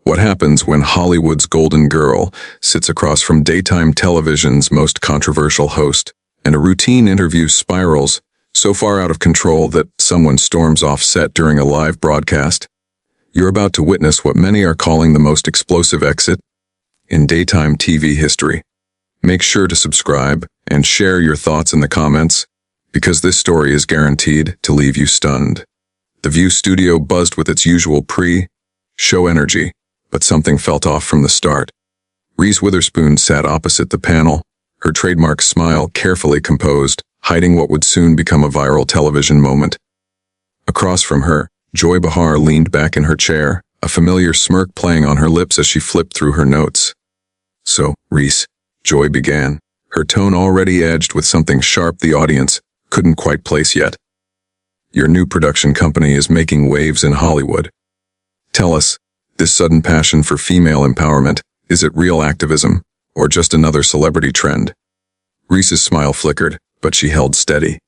What happens when Hollywood's golden girl sits across from daytime television's most controversial host, and a routine interview spirals so far out of control that someone storms off set during a live broadcast? You're about to witness what many are calling the most explosive exit in daytime TV history. Make sure to subscribe and share your thoughts in the comments, because this story is guaranteed to leave you stunned. The View studio buzzed with its usual pre-show energy, but something felt off from the start. Reese Witherspoon sat opposite the panel, her trademark smile carefully composed, hiding what would soon become a viral television moment. Across from her, Behar leaned back in her chair, a familiar smirk playing on her lips as she flipped through her notes. "So, Reese," Joy began, her tone already edged with something sharp the audience couldn't quite place yet. "Your new production company is making waves in Hollywood. Tell us, this sudden passion for female empowerment, is it real activism, or just another celebrity trend?" Reese's smile flickered, but she held steady.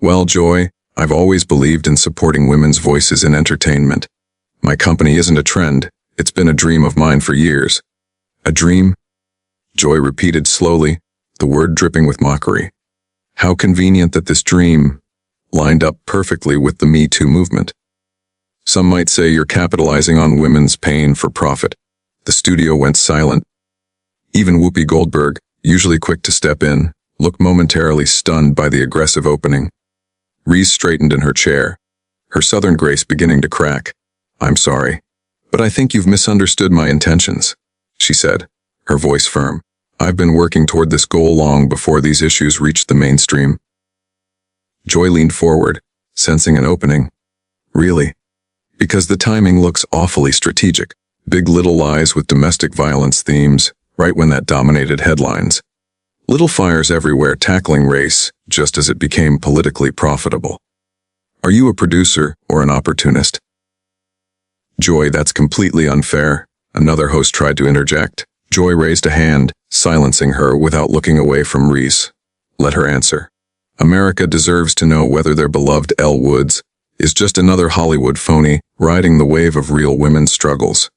"Well, Joy, I've always believed in supporting women's voices in entertainment. My company isn't a trend, it's been a dream of mine for years." "A dream?" Joy repeated slowly, the word dripping with mockery. How convenient that this dream lined up perfectly with the Me Too movement. "Some might say you're capitalizing on women's pain for profit." The studio went silent. Even Whoopi Goldberg, usually quick to step in, looked momentarily stunned by the aggressive opening. Reese straightened in her chair, her southern grace beginning to crack. "I'm sorry, but I think you've misunderstood my intentions," she said, her voice firm. "I've been working toward this goal long before these issues reached the mainstream." Joy leaned forward, sensing an opening. "Really? Because the timing looks awfully strategic. Big Little Lies with domestic violence themes, right when that dominated headlines. Little fires everywhere tackling race, just as it became politically profitable. Are you a producer or an opportunist?" "Joy, that's completely unfair," another host tried to interject. Joy raised a hand, silencing her without looking away from Reese. "Let her answer. America deserves to know whether their beloved Elle Woods is just another Hollywood phony riding the wave of real women's struggles."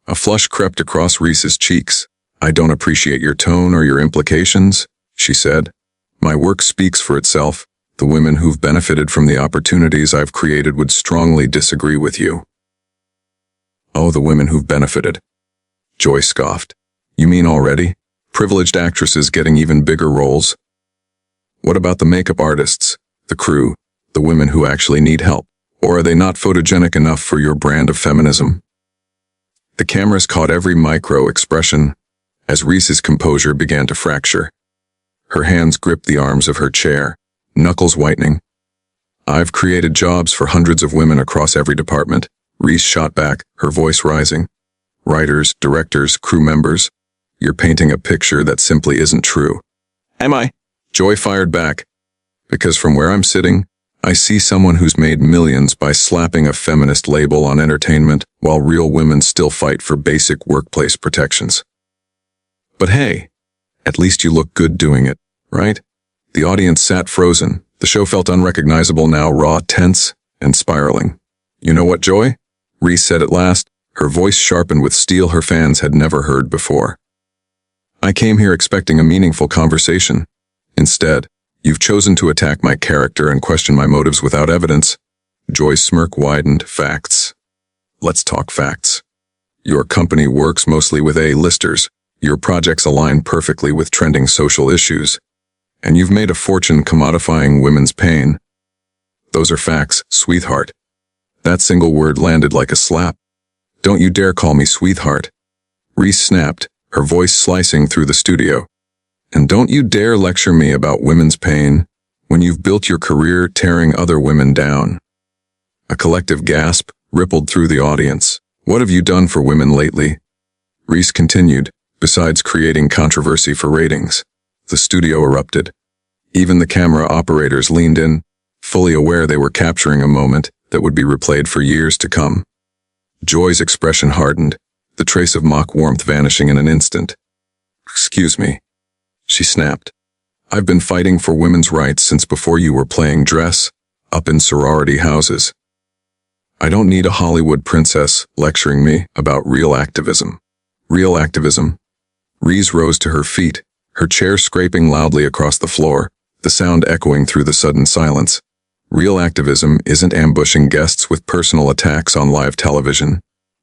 A flush crept across Reese's cheeks. "I don't appreciate your tone or your implications," she said. "My work speaks for itself. The women who've benefited from the opportunities I've created would strongly disagree with you." "Oh, the women who've benefited," Joy scoffed. "You mean already? Privileged actresses getting even bigger roles? What about the makeup artists, the crew, the women who actually need help? Or are they not photogenic enough for your brand of feminism?" The cameras caught every micro-expression as Reese's composure began to fracture. Her hands gripped the arms of her chair, knuckles whitening. "I've created jobs for hundreds of women across every department," Reese shot back, her voice rising. "Writers, directors, crew members, you're painting a picture that simply isn't true." "Am I?" Joy fired back. "Because from where I'm sitting, I see someone who's made millions by slapping a feminist label on entertainment while real women still fight for basic workplace protections. But hey, at least you look good doing it, right?" The audience sat frozen. The show felt unrecognizable now, raw, tense, and spiraling. "You know what, Joy?" Reese said at last, her voice sharpened with steel her fans had never heard before. "I came here expecting a meaningful conversation. Instead, you've chosen to attack my character and question my motives without evidence." Joy's smirk widened. "Facts. Let's talk facts. Your company works mostly with A-listers. Your projects align perfectly with trending social issues. And you've made a fortune commodifying women's pain. Those are facts, sweetheart." That single word landed like a slap. "Don't you dare call me sweetheart," Reese snapped, her voice slicing through the studio. "And don't you dare lecture me about women's pain when you've built your career tearing other women down." A collective gasp rippled through the audience. "What have you done for women lately?" Reese continued, "Besides creating controversy for ratings." The studio erupted. Even the camera operators leaned in, fully aware they were capturing a moment that would be replayed for years to come. Joy's expression hardened, the trace of mock warmth vanishing in an instant. "Excuse me," she snapped. "I've been fighting for women's rights since before you were playing dress up in sorority houses." I don't need a Hollywood princess lecturing me about real activism. Real activism? Reese rose to her feet, her chair scraping loudly across the floor, the sound echoing through the sudden silence. Real activism isn't ambushing guests with personal attacks on live television.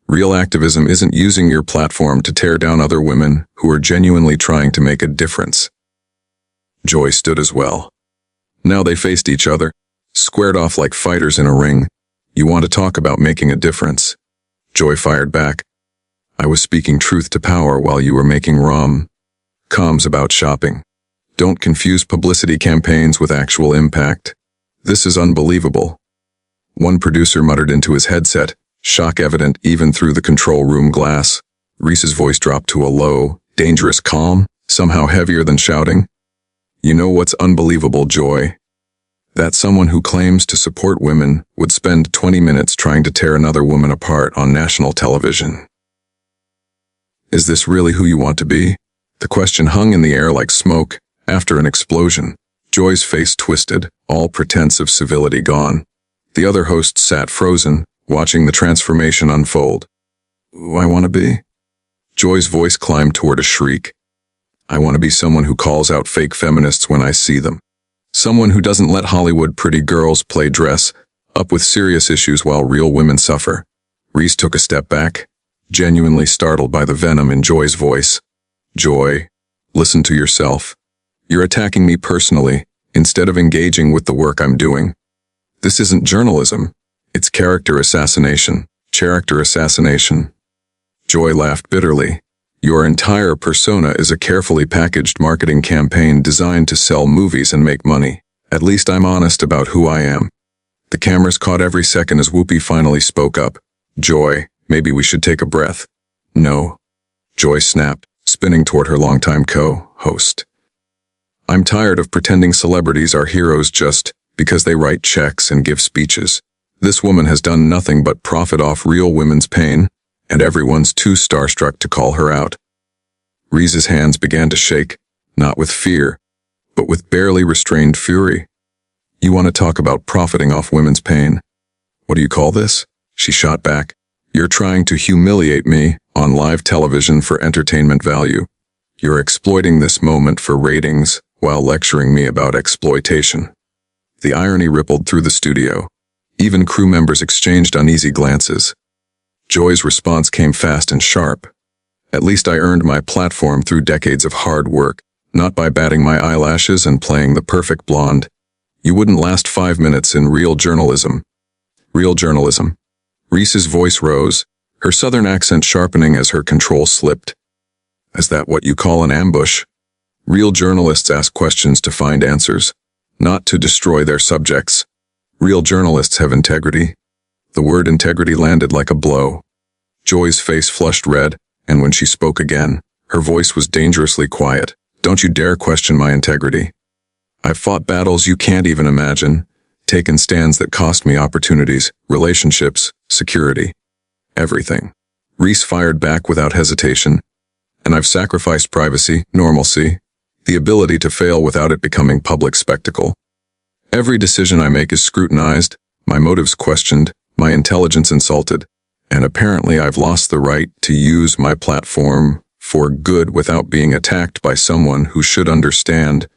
Real activism isn't using your platform to tear down other women who are genuinely trying to make a difference. Joy stood as well. Now they faced each other, squared off like fighters in a ring. You want to talk about making a difference? Joy fired back. I was speaking truth to power while you were making rom-coms about shopping. Don't confuse publicity campaigns with actual impact. This is unbelievable. One producer muttered into his headset, shock evident even through the control room glass. Reese's voice dropped to a low, dangerous calm, somehow heavier than shouting. You know what's unbelievable, Joy? That someone who claims to support women would spend 20 minutes trying to tear another woman apart on national television. Is this really who you want to be? The question hung in the air like smoke after an explosion. Joy's face twisted, all pretense of civility gone. The other hosts sat frozen, watching the transformation unfold. Who I want to be? Joy's voice climbed toward a shriek. I want to be someone who calls out fake feminists when I see them. Someone who doesn't let Hollywood pretty girls play dress up with serious issues while real women suffer. Reese took a step back, genuinely startled by the venom in Joy's voice. Joy, listen to yourself. You're attacking me personally, instead of engaging with the work I'm doing. This isn't journalism. It's character assassination. Character assassination. Joy laughed bitterly. Your entire persona is a carefully packaged marketing campaign designed to sell movies and make money. At least I'm honest about who I am. The cameras caught every second as Whoopi finally spoke up. Joy, maybe we should take a breath. No. Joy snapped, spinning toward her longtime co-host. I'm tired of pretending celebrities are heroes just because they write checks and give speeches. This woman has done nothing but profit off real women's pain, and everyone's too starstruck to call her out. Reese's hands began to shake, not with fear, but with barely restrained fury. You want to talk about profiting off women's pain? What do you call this? She shot back. You're trying to humiliate me on live television for entertainment value. You're exploiting this moment for ratings while lecturing me about exploitation. The irony rippled through the studio. Even crew members exchanged uneasy glances. Joy's response came fast and sharp. At least I earned my platform through decades of hard work, not by batting my eyelashes and playing the perfect blonde. You wouldn't last 5 minutes in real journalism. Real journalism. Reese's voice rose, her southern accent sharpening as her control slipped. Is that what you call an ambush? Real journalists ask questions to find answers, not to destroy their subjects. Real journalists have integrity. The word integrity landed like a blow. Joy's face flushed red, and when she spoke again, her voice was dangerously quiet. Don't you dare question my integrity. I've fought battles you can't even imagine, taken stands that cost me opportunities, relationships, security. Everything. Reese fired back without hesitation. And I've sacrificed privacy, normalcy, the ability to fail without it becoming public spectacle. Every decision I make is scrutinized, my motives questioned, my intelligence insulted, and apparently I've lost the right to use my platform for good without being attacked by someone who should understand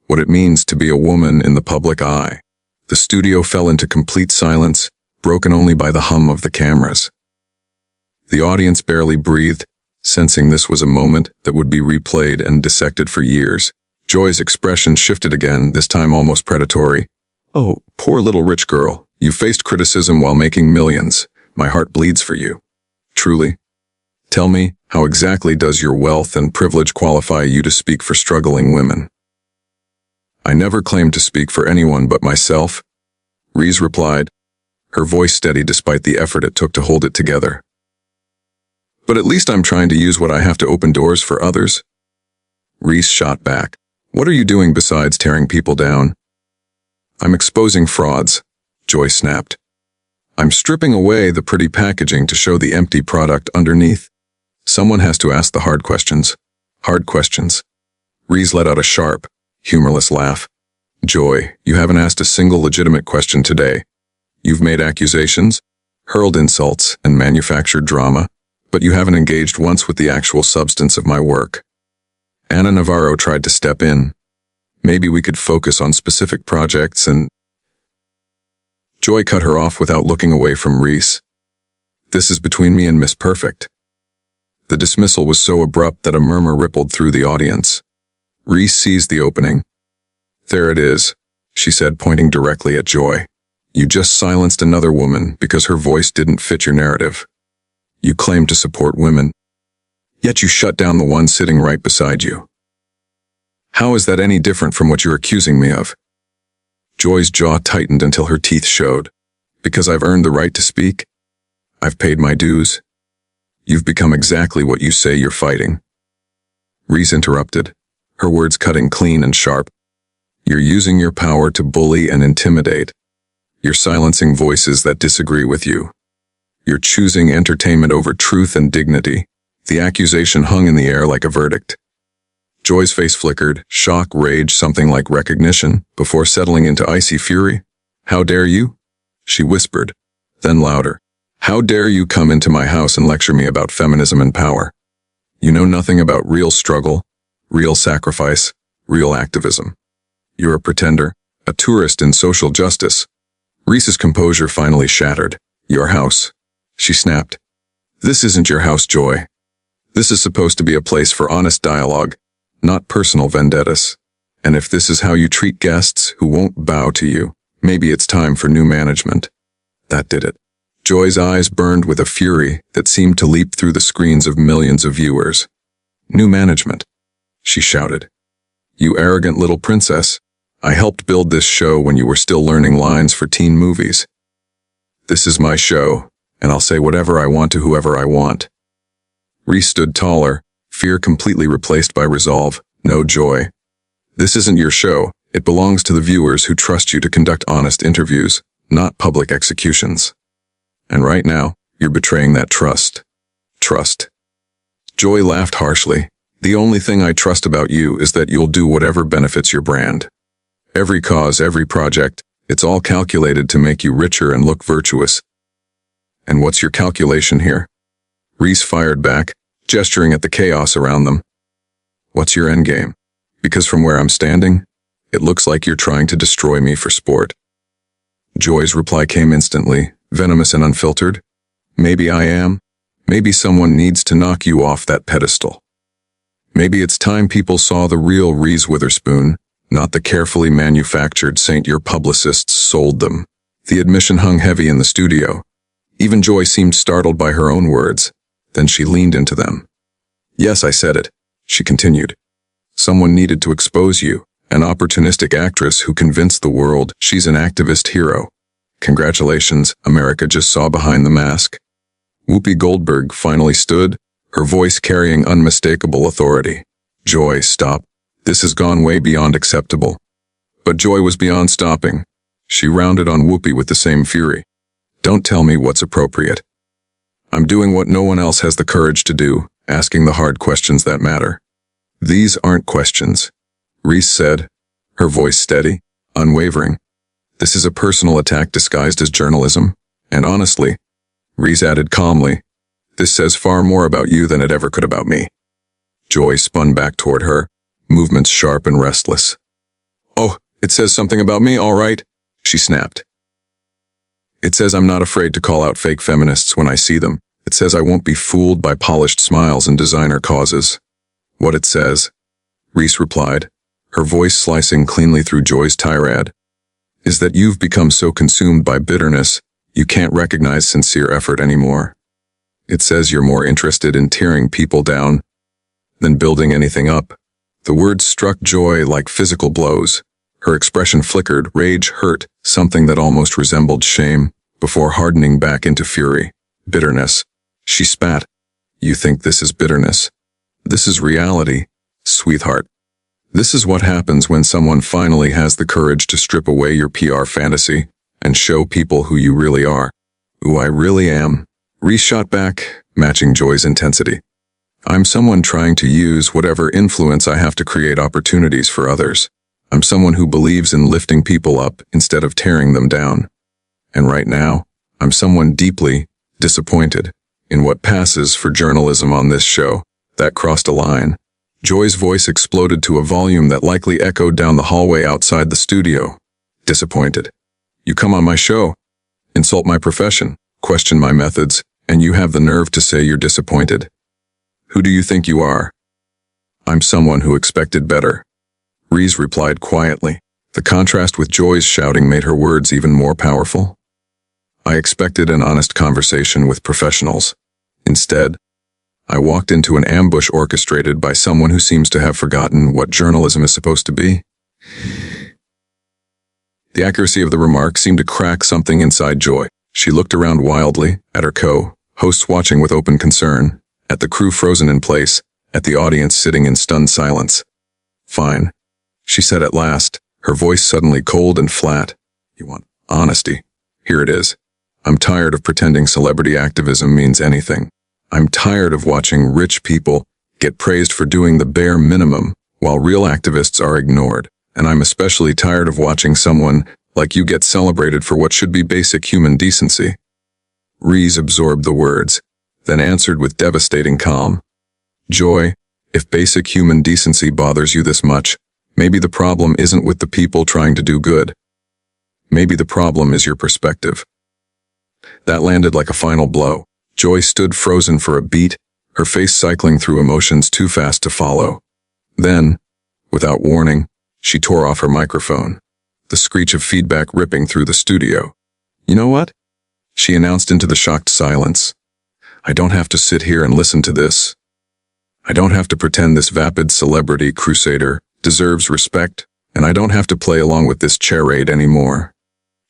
what it means to be a woman in the public eye. The studio fell into complete silence, broken only by the hum of the cameras. The audience barely breathed, sensing this was a moment that would be replayed and dissected for years. Joy's expression shifted again, this time almost predatory. Oh, poor little rich girl, you faced criticism while making millions. My heart bleeds for you. Truly. Tell me, how exactly does your wealth and privilege qualify you to speak for struggling women? I never claimed to speak for anyone but myself, Reese replied, her voice steady despite the effort it took to hold it together. But at least I'm trying to use what I have to open doors for others. Reese shot back. What are you doing besides tearing people down? I'm exposing frauds, Joy snapped. I'm stripping away the pretty packaging to show the empty product underneath. Someone has to ask the hard questions. Hard questions. Reese let out a sharp, humorless laugh. Joy, you haven't asked a single legitimate question today. You've made accusations, hurled insults, and manufactured drama, but you haven't engaged once with the actual substance of my work. Anna Navarro tried to step in. Maybe we could focus on specific projects and... Joy cut her off without looking away from Reese. This is between me and Miss Perfect. The dismissal was so abrupt that a murmur rippled through the audience. Reese seized the opening. There it is, she said, pointing directly at Joy. You just silenced another woman because her voice didn't fit your narrative. You claimed to support women, yet you shut down the one sitting right beside you. How is that any different from what you're accusing me of? Joy's jaw tightened until her teeth showed. Because I've earned the right to speak? I've paid my dues. You've become exactly what you say you're fighting. Reese interrupted, her words cutting clean and sharp. You're using your power to bully and intimidate. You're silencing voices that disagree with you. You're choosing entertainment over truth and dignity. The accusation hung in the air like a verdict. Joy's face flickered, shock, rage, something like recognition, before settling into icy fury. How dare you? She whispered, then louder. How dare you come into my house and lecture me about feminism and power? You know nothing about real struggle, real sacrifice, real activism. You're a pretender, a tourist in social justice. Reese's composure finally shattered. Your house, she snapped. This isn't your house, Joy. This is supposed to be a place for honest dialogue, not personal vendettas. And if this is how you treat guests who won't bow to you, maybe it's time for new management. That did it. Joy's eyes burned with a fury that seemed to leap through the screens of millions of viewers. New management, she shouted. You arrogant little princess. I helped build this show when you were still learning lines for teen movies. This is my show, and I'll say whatever I want to whoever I want. Reese stood taller, fear completely replaced by resolve. No, Joy. This isn't your show. It belongs to the viewers who trust you to conduct honest interviews, not public executions. And right now, you're betraying that trust. Trust. Joy laughed harshly. The only thing I trust about you is that you'll do whatever benefits your brand. Every cause, every project, it's all calculated to make you richer and look virtuous. And what's your calculation here? Reese fired back, gesturing at the chaos around them. What's your endgame? Because from where I'm standing, it looks like you're trying to destroy me for sport. Joy's reply came instantly, venomous and unfiltered. Maybe I am. Maybe someone needs to knock you off that pedestal. Maybe it's time people saw the real Reese Witherspoon, not the carefully manufactured saint your publicists sold them. The admission hung heavy in the studio. Even Joy seemed startled by her own words. Then she leaned into them. Yes, I said it, she continued. Someone needed to expose you, an opportunistic actress who convinced the world she's an activist hero. Congratulations, America just saw behind the mask. Whoopi Goldberg finally stood, her voice carrying unmistakable authority. Joy, stop. This has gone way beyond acceptable. But Joy was beyond stopping. She rounded on Whoopi with the same fury. Don't tell me what's appropriate. I'm doing what no one else has the courage to do, asking the hard questions that matter. These aren't questions, Reese said, her voice steady, unwavering. This is a personal attack disguised as journalism, and honestly, Reese added calmly, this says far more about you than it ever could about me. Joy spun back toward her, movements sharp and restless. Oh, it says something about me, all right, she snapped. It says I'm not afraid to call out fake feminists when I see them. It says I won't be fooled by polished smiles and designer causes. What it says, Reese replied, her voice slicing cleanly through Joy's tirade, is that you've become so consumed by bitterness, you can't recognize sincere effort anymore. It says you're more interested in tearing people down than building anything up. The words struck Joy like physical blows. Her expression flickered, rage, hurt, something that almost resembled shame, before hardening back into fury. Bitterness. She spat. You think this is bitterness? This is reality, sweetheart. This is what happens when someone finally has the courage to strip away your PR fantasy and show people who you really are. Who I really am. Reese shot back, matching Joy's intensity. I'm someone trying to use whatever influence I have to create opportunities for others. I'm someone who believes in lifting people up instead of tearing them down. And right now, I'm someone deeply disappointed in what passes for journalism on this show. That crossed a line. Joy's voice exploded to a volume that likely echoed down the hallway outside the studio. Disappointed. You come on my show, insult my profession, question my methods, and you have the nerve to say you're disappointed. Who do you think you are? I'm someone who expected better. Reese replied quietly. The contrast with Joy's shouting made her words even more powerful. I expected an honest conversation with professionals. Instead, I walked into an ambush orchestrated by someone who seems to have forgotten what journalism is supposed to be. The accuracy of the remark seemed to crack something inside Joy. She looked around wildly, at her co-hosts watching with open concern, at the crew frozen in place, at the audience sitting in stunned silence. Fine, she said at last, her voice suddenly cold and flat. You want honesty? Here it is. I'm tired of pretending celebrity activism means anything. I'm tired of watching rich people get praised for doing the bare minimum while real activists are ignored. And I'm especially tired of watching someone like you get celebrated for what should be basic human decency. Reese absorbed the words, then answered with devastating calm. Joy, if basic human decency bothers you this much, maybe the problem isn't with the people trying to do good. Maybe the problem is your perspective. That landed like a final blow. Joy stood frozen for a beat, her face cycling through emotions too fast to follow. Then, without warning, she tore off her microphone, the screech of feedback ripping through the studio. You know what? She announced into the shocked silence. I don't have to sit here and listen to this. I don't have to pretend this vapid celebrity crusader deserves respect, and I don't have to play along with this charade anymore.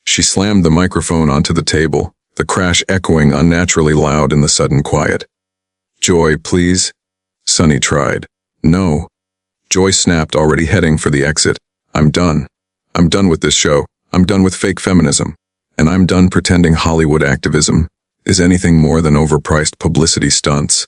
She slammed the microphone onto the table, the crash echoing unnaturally loud in the sudden quiet. Joy, please. Sunny tried. No. Joy snapped, already heading for the exit. I'm done. I'm done with this show. I'm done with fake feminism. And I'm done pretending Hollywood activism is anything more than overpriced publicity stunts.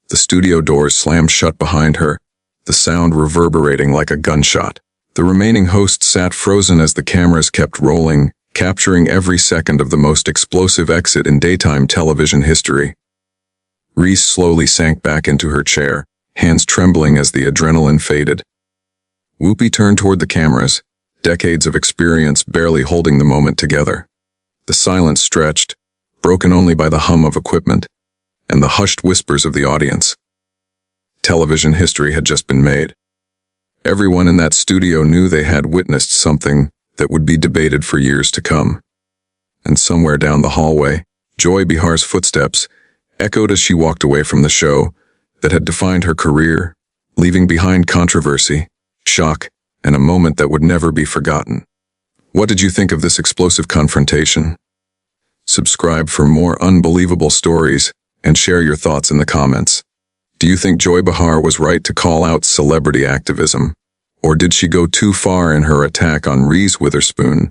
The studio doors slammed shut behind her, the sound reverberating like a gunshot. The remaining hosts sat frozen as the cameras kept rolling, capturing every second of the most explosive exit in daytime television history. Reese slowly sank back into her chair, hands trembling as the adrenaline faded. Whoopi turned toward the cameras, decades of experience barely holding the moment together. The silence stretched, broken only by the hum of equipment and the hushed whispers of the audience. Television history had just been made. Everyone in that studio knew they had witnessed something that would be debated for years to come. And somewhere down the hallway, Joy Behar's footsteps echoed as she walked away from the show that had defined her career, leaving behind controversy, shock, and a moment that would never be forgotten. What did you think of this explosive confrontation? Subscribe for more unbelievable stories and share your thoughts in the comments. Do you think Joy Behar was right to call out celebrity activism? Or did she go too far in her attack on Reese Witherspoon?